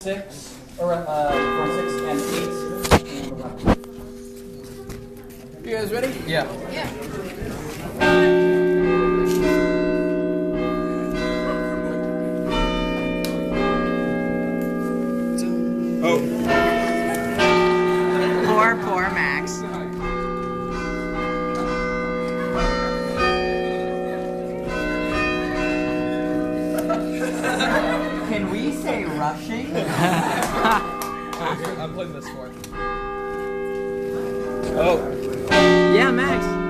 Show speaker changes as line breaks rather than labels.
6, or for 6 and 8. And 11. You guys ready?
Yeah.
Yeah.
Oh.
Poor Max.
Can we say rushing?
I'm playing this for. Oh.
Yeah, Max.